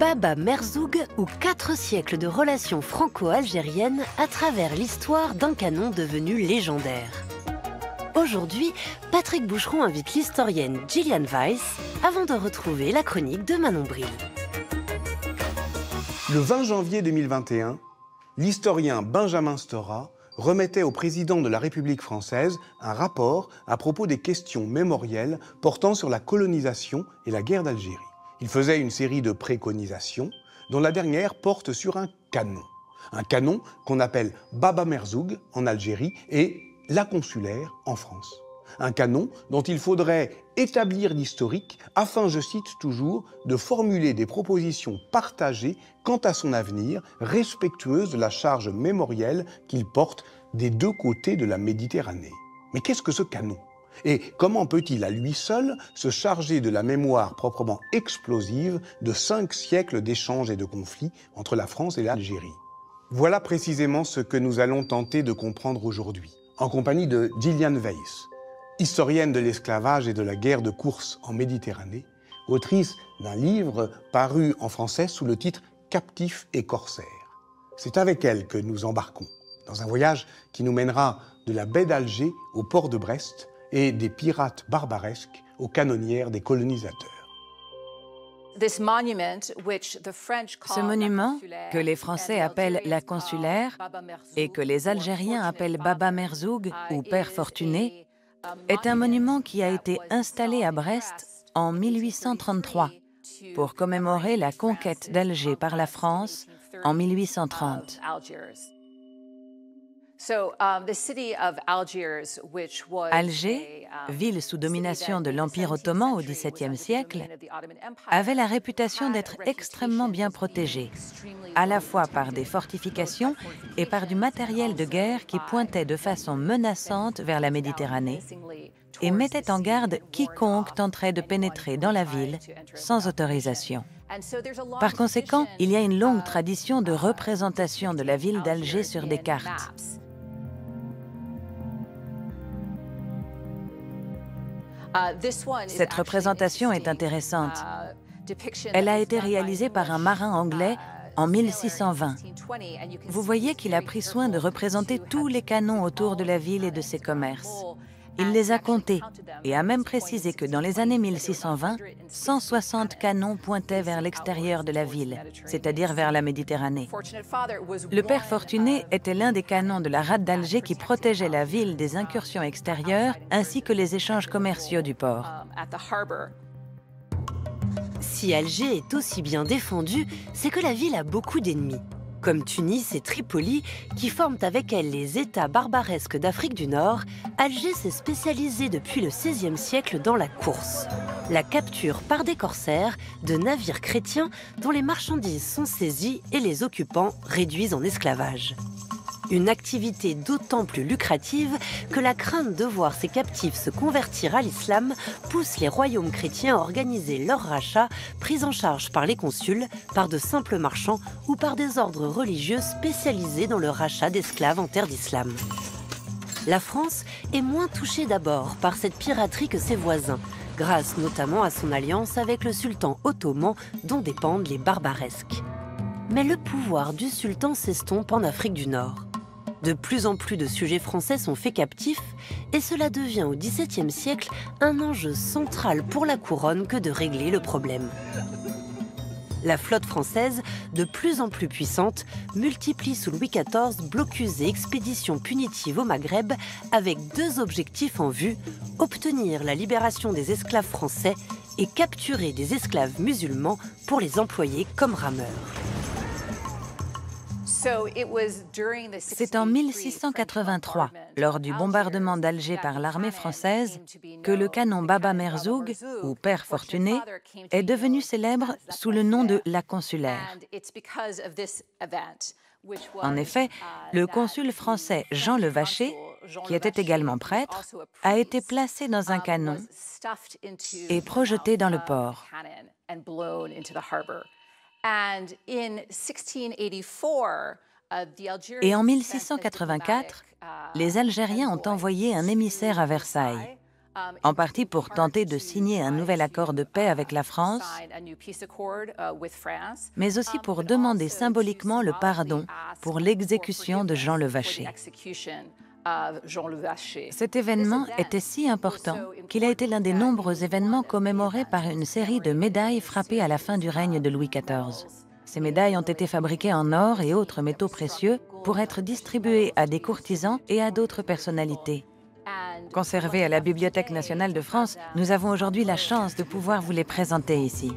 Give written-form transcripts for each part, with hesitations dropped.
Baba Merzoug ou 4 siècles de relations franco-algériennes à travers l'histoire d'un canon devenu légendaire. Aujourd'hui, Patrick Boucheron invite l'historienne Gillian Weiss avant de retrouver la chronique de Manon Bril. Le 20 janvier 2021, l'historien Benjamin Stora remettait au président de la République française un rapport à propos des questions mémorielles portant sur la colonisation et la guerre d'Algérie. Il faisait une série de préconisations, dont la dernière porte sur un canon. Un canon qu'on appelle Baba Merzoug en Algérie et la consulaire en France. Un canon dont il faudrait établir l'historique afin, je cite toujours, de formuler des propositions partagées quant à son avenir, respectueuses de la charge mémorielle qu'il porte des deux côtés de la Méditerranée. Mais qu'est-ce que ce canon ? Et comment peut-il à lui seul se charger de la mémoire proprement explosive de 5 siècles d'échanges et de conflits entre la France et l'Algérie ? Voilà précisément ce que nous allons tenter de comprendre aujourd'hui, en compagnie de Gillian Weiss, historienne de l'esclavage et de la guerre de course en Méditerranée, autrice d'un livre paru en français sous le titre « Captifs et corsaires ». C'est avec elle que nous embarquons dans un voyage qui nous mènera de la baie d'Alger au port de Brest et des pirates barbaresques aux canonnières des colonisateurs. Ce monument, que les Français appellent la consulaire et que les Algériens appellent Baba Merzoug ou Père Fortuné, est un monument qui a été installé à Brest en 1833 pour commémorer la conquête d'Alger par la France en 1830. Alger, ville sous domination de l'Empire ottoman au XVIIe siècle, avait la réputation d'être extrêmement bien protégée, à la fois par des fortifications et par du matériel de guerre qui pointait de façon menaçante vers la Méditerranée et mettait en garde quiconque tenterait de pénétrer dans la ville sans autorisation. Par conséquent, il y a une longue tradition de représentation de la ville d'Alger sur des cartes. Cette représentation est intéressante. Elle a été réalisée par un marin anglais en 1620. Vous voyez qu'il a pris soin de représenter tous les canons autour de la ville et de ses commerces. Il les a comptés et a même précisé que dans les années 1620, 160 canons pointaient vers l'extérieur de la ville, c'est-à-dire vers la Méditerranée. Le Père Fortuné était l'un des canons de la rade d'Alger qui protégeait la ville des incursions extérieures ainsi que les échanges commerciaux du port. Si Alger est aussi bien défendue, c'est que la ville a beaucoup d'ennemis, comme Tunis et Tripoli, qui forment avec elle les États barbaresques d'Afrique du Nord. Alger s'est spécialisé depuis le XVIe siècle dans la course. La capture par des corsaires de navires chrétiens dont les marchandises sont saisies et les occupants réduits en esclavage. Une activité d'autant plus lucrative que la crainte de voir ces captifs se convertir à l'islam pousse les royaumes chrétiens à organiser leur rachat, pris en charge par les consuls, par de simples marchands ou par des ordres religieux spécialisés dans le rachat d'esclaves en terre d'islam. La France est moins touchée d'abord par cette piraterie que ses voisins, grâce notamment à son alliance avec le sultan ottoman dont dépendent les barbaresques. Mais le pouvoir du sultan s'estompe en Afrique du Nord. De plus en plus de sujets français sont faits captifs et cela devient au XVIIe siècle un enjeu central pour la couronne que de régler le problème. La flotte française, de plus en plus puissante, multiplie sous Louis XIV blocus et expéditions punitives au Maghreb avec 2 objectifs en vue, obtenir la libération des esclaves français et capturer des esclaves musulmans pour les employer comme rameurs. C'est en 1683, lors du bombardement d'Alger par l'armée française, que le canon Baba Merzoug, ou Père Fortuné, est devenu célèbre sous le nom de la consulaire. En effet, le consul français Jean Le Vacher, qui était également prêtre, a été placé dans un canon et projeté dans le port. Et en 1684, les Algériens ont envoyé un émissaire à Versailles. en partie pour tenter de signer un nouvel accord de paix avec la France, mais aussi pour demander symboliquement le pardon pour l'exécution de Jean le Vacher. Cet événement était si important qu'il a été l'un des nombreux événements commémorés par une série de médailles frappées à la fin du règne de Louis XIV. Ces médailles ont été fabriquées en or et autres métaux précieux pour être distribuées à des courtisans et à d'autres personnalités. Conservées à la Bibliothèque nationale de France, nous avons aujourd'hui la chance de pouvoir vous les présenter ici.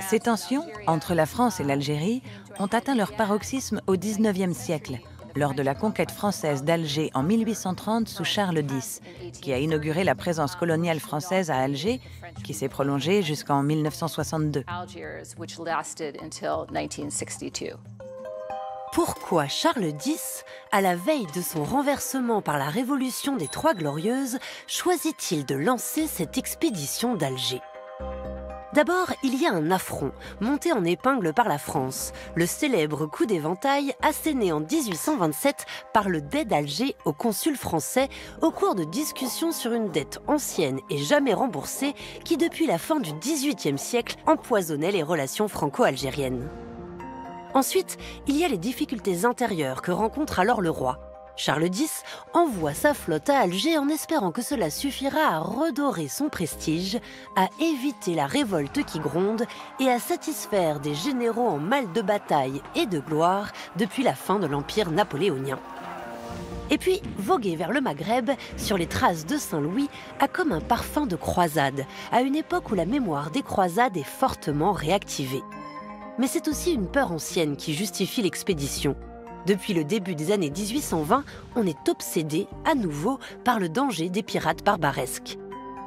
Ces tensions entre la France et l'Algérie ont atteint leur paroxysme au XIXe siècle, lors de la conquête française d'Alger en 1830 sous Charles X, qui a inauguré la présence coloniale française à Alger, qui s'est prolongée jusqu'en 1962. Pourquoi Charles X, à la veille de son renversement par la Révolution des Trois Glorieuses, choisit-il de lancer cette expédition d'Alger ? D'abord, il y a un affront, monté en épingle par la France, le célèbre coup d'éventail asséné en 1827 par le dey d'Alger au consul français au cours de discussions sur une dette ancienne et jamais remboursée qui, depuis la fin du XVIIIe siècle, empoisonnait les relations franco-algériennes. Ensuite, il y a les difficultés intérieures que rencontre alors le roi. Charles X envoie sa flotte à Alger en espérant que cela suffira à redorer son prestige, à éviter la révolte qui gronde et à satisfaire des généraux en mal de bataille et de gloire depuis la fin de l'Empire napoléonien. Et puis, voguer vers le Maghreb, sur les traces de Saint-Louis, a comme un parfum de croisade, à une époque où la mémoire des croisades est fortement réactivée. Mais c'est aussi une peur ancienne qui justifie l'expédition. Depuis le début des années 1820, on est obsédé, à nouveau, par le danger des pirates barbaresques.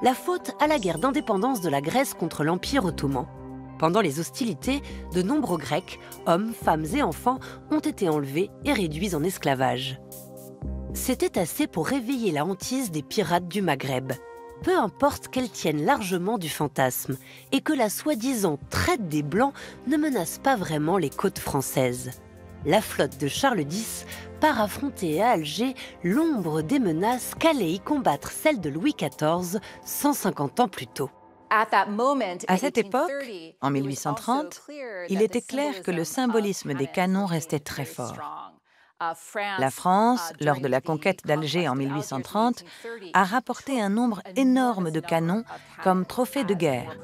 La faute à la guerre d'indépendance de la Grèce contre l'Empire ottoman. Pendant les hostilités, de nombreux Grecs, hommes, femmes et enfants, ont été enlevés et réduits en esclavage. C'était assez pour réveiller la hantise des pirates du Maghreb. Peu importe qu'elles tiennent largement du fantasme et que la soi-disant traite des Blancs ne menace pas vraiment les côtes françaises. La flotte de Charles X part affronter à Alger l'ombre des menaces qu'allait y combattre celle de Louis XIV 150 ans plus tôt. À cette époque, en 1830, il était clair que le symbolisme des canons restait très fort. La France, lors de la conquête d'Alger en 1830, a rapporté un nombre énorme de canons comme trophée de guerre.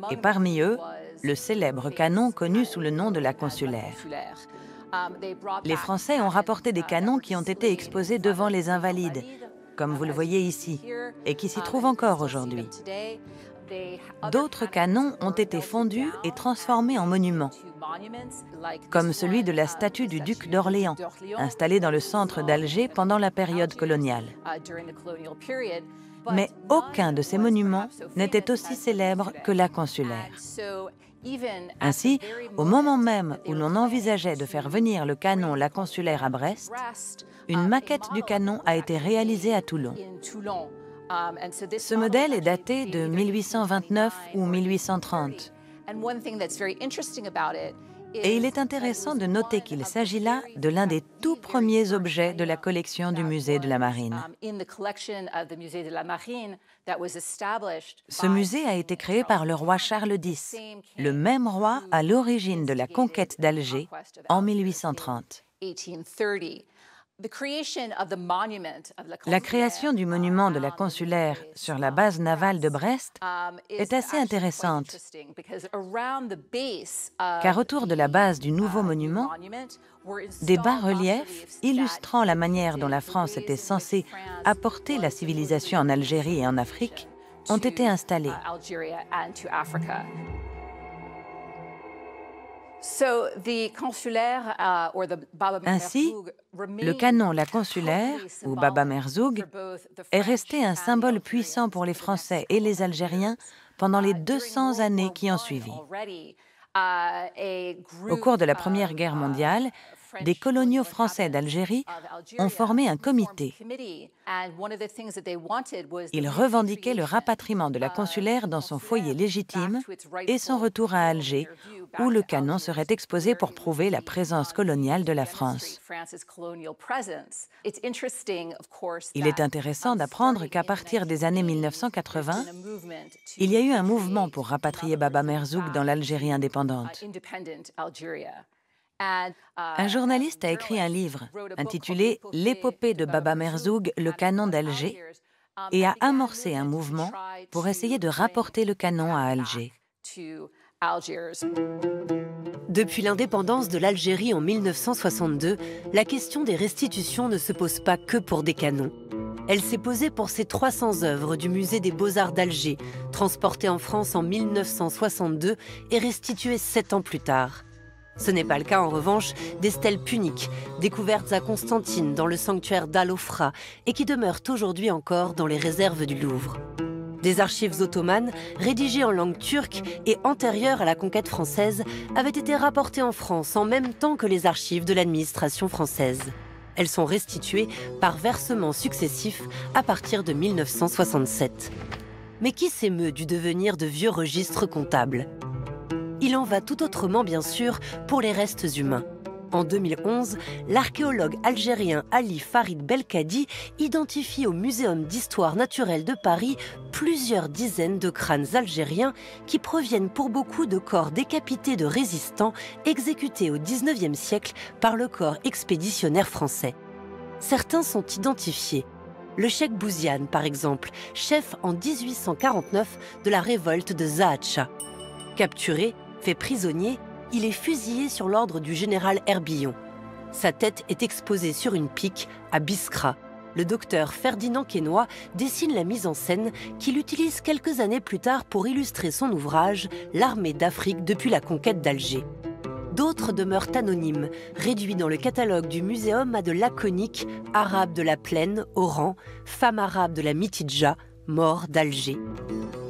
Et parmi eux, le célèbre canon connu sous le nom de la consulaire. Les Français ont rapporté des canons qui ont été exposés devant les Invalides, comme vous le voyez ici, et qui s'y trouvent encore aujourd'hui. D'autres canons ont été fondus et transformés en monuments, comme celui de la statue du duc d'Orléans, installée dans le centre d'Alger pendant la période coloniale. Mais aucun de ces monuments n'était aussi célèbre que la consulaire. Ainsi, au moment même où l'on envisageait de faire venir le canon La Consulaire à Brest, une maquette du canon a été réalisée à Toulon. Ce modèle est daté de 1829 ou 1830. Et il est intéressant de noter qu'il s'agit là de l'un des tout premiers objets de la collection du musée de la Marine. Ce musée a été créé par le roi Charles X, le même roi à l'origine de la conquête d'Alger en 1830. La création du monument de la consulaire sur la base navale de Brest est assez intéressante, car autour de la base du nouveau monument, des bas-reliefs illustrant la manière dont la France était censée apporter la civilisation en Algérie et en Afrique ont été installés. Ainsi, le canon La Consulaire, ou Baba Merzoug, est resté un symbole puissant pour les Français et les Algériens pendant les 200 années qui ont suivi. Au cours de la Première Guerre mondiale, des coloniaux français d'Algérie ont formé un comité. Ils revendiquaient le rapatriement de la consulaire dans son foyer légitime et son retour à Alger, où le canon serait exposé pour prouver la présence coloniale de la France. Il est intéressant d'apprendre qu'à partir des années 1980, il y a eu un mouvement pour rapatrier Baba Merzoug dans l'Algérie indépendante. Un journaliste a écrit un livre intitulé « L'épopée de Baba Merzoug, le canon d'Alger » et a amorcé un mouvement pour essayer de rapporter le canon à Alger. Depuis l'indépendance de l'Algérie en 1962, la question des restitutions ne se pose pas que pour des canons. Elle s'est posée pour ces 300 œuvres du musée des Beaux-Arts d'Alger, transportées en France en 1962 et restituées 7 ans plus tard. Ce n'est pas le cas en revanche des stèles puniques, découvertes à Constantine dans le sanctuaire d'Al-Ofra et qui demeurent aujourd'hui encore dans les réserves du Louvre. Des archives ottomanes, rédigées en langue turque et antérieures à la conquête française, avaient été rapportées en France en même temps que les archives de l'administration française. Elles sont restituées par versements successifs à partir de 1967. Mais qui s'émeut du devenir de vieux registres comptables ? Il en va tout autrement, bien sûr, pour les restes humains. En 2011, l'archéologue algérien Ali Farid Belkadi identifie au Muséum d'histoire naturelle de Paris plusieurs dizaines de crânes algériens qui proviennent pour beaucoup de corps décapités de résistants exécutés au XIXe siècle par le corps expéditionnaire français. Certains sont identifiés. Le cheikh Bouziane, par exemple, chef en 1849 de la révolte de Zaatcha. Capturé, fait prisonnier, il est fusillé sur l'ordre du général Herbillon. Sa tête est exposée sur une pique à Biskra. Le docteur Ferdinand Quesnoy dessine la mise en scène qu'il utilise quelques années plus tard pour illustrer son ouvrage « L'armée d'Afrique depuis la conquête d'Alger ». D'autres demeurent anonymes, réduits dans le catalogue du muséum à de laconiques, arabes de la plaine, Oran, femmes arabes de la Mitidja, morts d'Alger.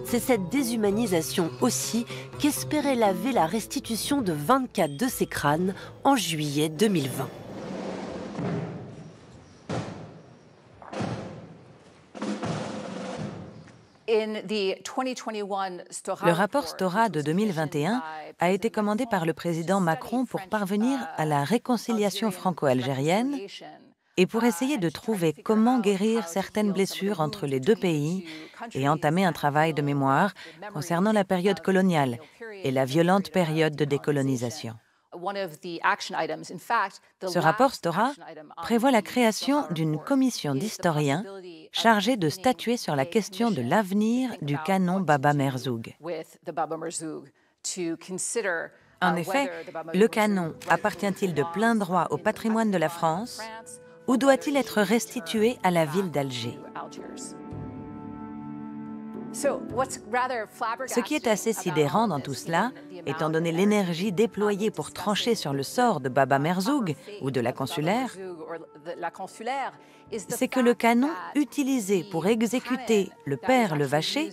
C'est cette déshumanisation aussi qu'espérait laver la restitution de 24 de ces crânes en juillet 2020. Le rapport Stora de 2021 a été commandé par le président Macron pour parvenir à la réconciliation franco-algérienne et pour essayer de trouver comment guérir certaines blessures entre les deux pays et entamer un travail de mémoire concernant la période coloniale et la violente période de décolonisation. Ce rapport Stora prévoit la création d'une commission d'historiens chargée de statuer sur la question de l'avenir du canon Baba Merzoug. En effet, le canon appartient-il de plein droit au patrimoine de la France ou doit-il être restitué à la ville d'Alger? Ce qui est assez sidérant dans tout cela, étant donné l'énergie déployée pour trancher sur le sort de Baba Merzoug ou de la consulaire, c'est que le canon utilisé pour exécuter le père Levaché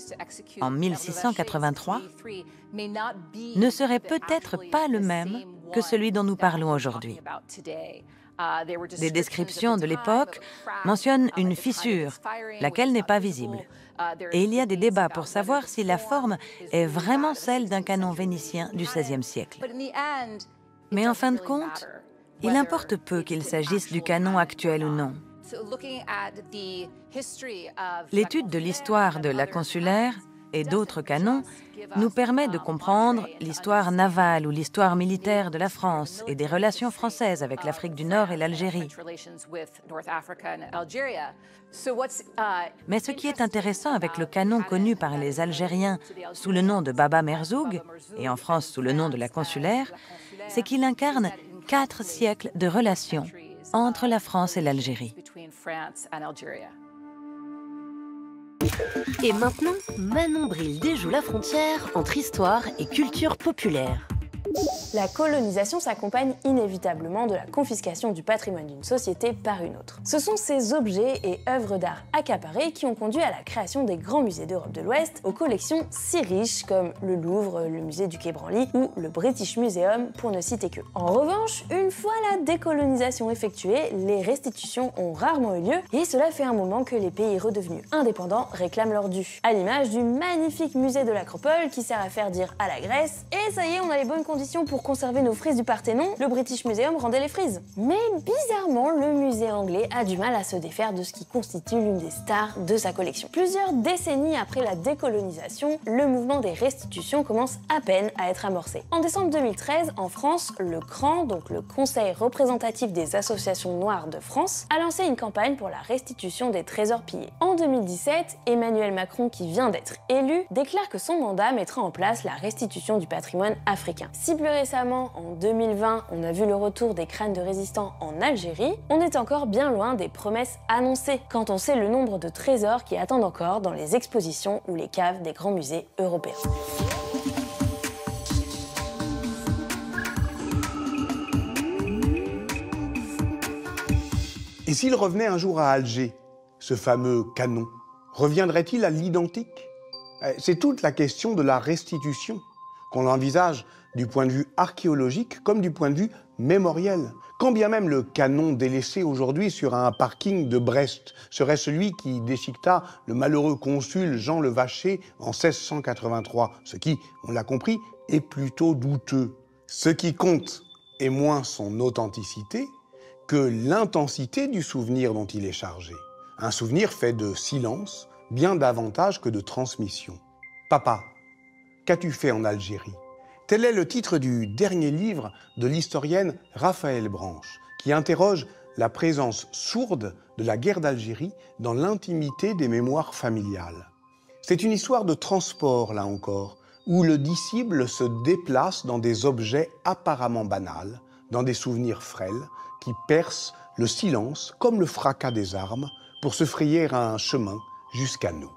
en 1683 ne serait peut-être pas le même que celui dont nous parlons aujourd'hui. Des descriptions de l'époque mentionnent une fissure, laquelle n'est pas visible. Et il y a des débats pour savoir si la forme est vraiment celle d'un canon vénitien du XVIe siècle. Mais en fin de compte, il importe peu qu'il s'agisse du canon actuel ou non. L'étude de l'histoire de la consulaire et d'autres canons nous permet de comprendre l'histoire navale ou l'histoire militaire de la France et des relations françaises avec l'Afrique du Nord et l'Algérie. Mais ce qui est intéressant avec le canon connu par les Algériens sous le nom de Baba Merzoug et en France sous le nom de la consulaire, c'est qu'il incarne 4 siècles de relations entre la France et l'Algérie. Et maintenant, Manon Bril déjoue la frontière entre histoire et culture populaire. La colonisation s'accompagne inévitablement de la confiscation du patrimoine d'une société par une autre. Ce sont ces objets et œuvres d'art accaparés qui ont conduit à la création des grands musées d'Europe de l'Ouest aux collections si riches comme le Louvre, le musée du Quai Branly ou le British Museum pour ne citer que. En revanche, une fois la décolonisation effectuée, les restitutions ont rarement eu lieu et cela fait un moment que les pays redevenus indépendants réclament leur dû. À l'image du magnifique musée de l'Acropole qui sert à faire dire à la Grèce « Et ça y est, on a les bonnes conditions pour conserver nos frises du Parthénon, le British Museum rendait les frises. » Mais bizarrement, le musée anglais a du mal à se défaire de ce qui constitue l'une des stars de sa collection. Plusieurs décennies après la décolonisation, le mouvement des restitutions commence à peine à être amorcé. En décembre 2013, en France, le CRAN, donc le Conseil représentatif des associations noires de France, a lancé une campagne pour la restitution des trésors pillés. En 2017, Emmanuel Macron, qui vient d'être élu, déclare que son mandat mettra en place la restitution du patrimoine africain. Si plus récemment, en 2020, on a vu le retour des crânes de résistants en Algérie, on est encore bien loin des promesses annoncées quand on sait le nombre de trésors qui attendent encore dans les expositions ou les caves des grands musées européens. Et s'il revenait un jour à Alger, ce fameux canon, reviendrait-il à l'identique? C'est toute la question de la restitution, qu'on l'envisage du point de vue archéologique comme du point de vue mémoriel. Quand bien même le canon délaissé aujourd'hui sur un parking de Brest serait celui qui déchiqueta le malheureux consul Jean le Vacher en 1683, ce qui, on l'a compris, est plutôt douteux. Ce qui compte est moins son authenticité que l'intensité du souvenir dont il est chargé. Un souvenir fait de silence bien davantage que de transmission. Papa, qu'as-tu fait en Algérie? Tel est le titre du dernier livre de l'historienne Raphaëlle Branche, qui interroge la présence sourde de la guerre d'Algérie dans l'intimité des mémoires familiales. C'est une histoire de transport, là encore, où le disciple se déplace dans des objets apparemment banals, dans des souvenirs frêles, qui percent le silence comme le fracas des armes pour se frayer un chemin jusqu'à nous.